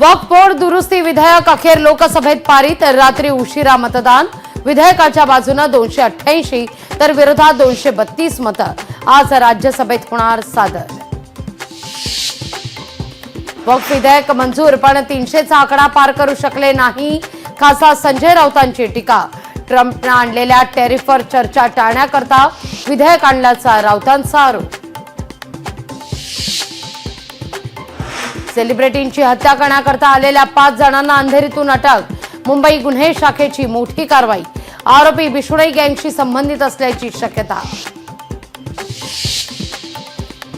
वक्फ board दुरुस्ती विधेयक अखेर लोकसभेत पारित। रात्री उशिरा मतदान। विधेयकाच्या बाजूने 288 तर विरोधात 232 मतं। आज राज्यसभेत होणार सादर। वक्फ विधेयक मंजूर, पण 300चा आकडा पार करू शकले नाही। खासदार संजय राऊतांची टीका। ट्रम्पने आणलेल्या टॅरिफवर चर्चा टाळण्याकरता विधेयक आणल्याचा राऊतांचा आरोप। सेलिब्रिटींची हत्या करण्याकरता आलेल्या 5 जणांना अंधेरीतून अटक। मुंबई गुन्हे शाखेची मोठी कारवाई। आरोपी बिष्णोई गँगशी संबंधित असल्याची शक्यता।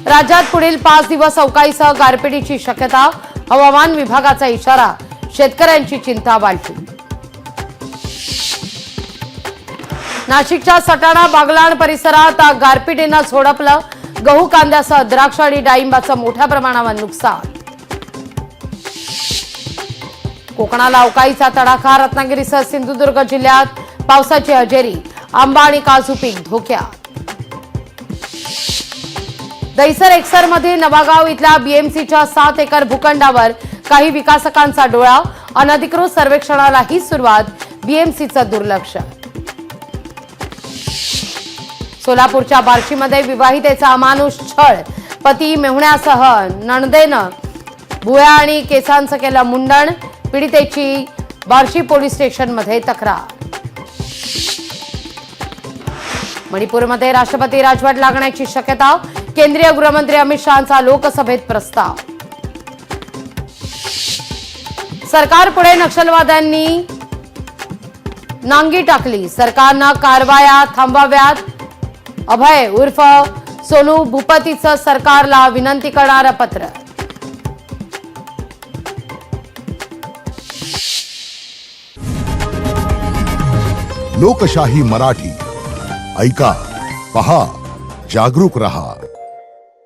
राज्यात पुढील 5 दिवस अवकाळीसह गारपिटीची शक्यता। हवामान विभागाचा इशारा। शेतकऱ्यांची चिंता वाढली। नाशिकच्या सटाणा बागलाण परिसरात गारपिटीनं झोडपलं। गहू, कांद्यासह द्राक्ष आणि डाळिंबाचं मोठ्या प्रमाणावर नुकसान। कोकणाला अवकाळीचा तडाखा। रत्नागिरीसह सिंधुदुर्ग जिल्ह्यात पावसाची हजेरी। आंबा आणि काजू पीक धोक्यात। दहिसर एक्सर मध्ये नवागाव इथल्या बीएमसीच्या 7 एकर भूखंडावर काही विकासकांचा डोळा। अनधिकृत सर्वेक्षणालाही सुरुवात। बीएमसीचं दुर्लक्ष। सोलापूरच्या बार्शीमध्ये विवाहितेचा अमानुष छळ। पती मेहुण्यासह नणंदेनं भुवया आणि केसांचं केलं मुंडन। पीडितेची बार्शी पोलीस स्टेशनमध्ये तक्रार। मणिपूरमध्ये राष्ट्रपती राजवट लागण्याची शक्यता। केंद्रीय गृहमंत्री अमित शहांचा लोकसभेत प्रस्ताव। सरकारपुढे नक्षलवाद्यांनी नांगी टाकली। सरकारनं कारवाया थांबवाव्यात। अभय उर्फ सोनू भूपतीचं सरकारला विनंती करणारं पत्र। लोकशाही मराठी ऐका, पहा, जागरूक रहा।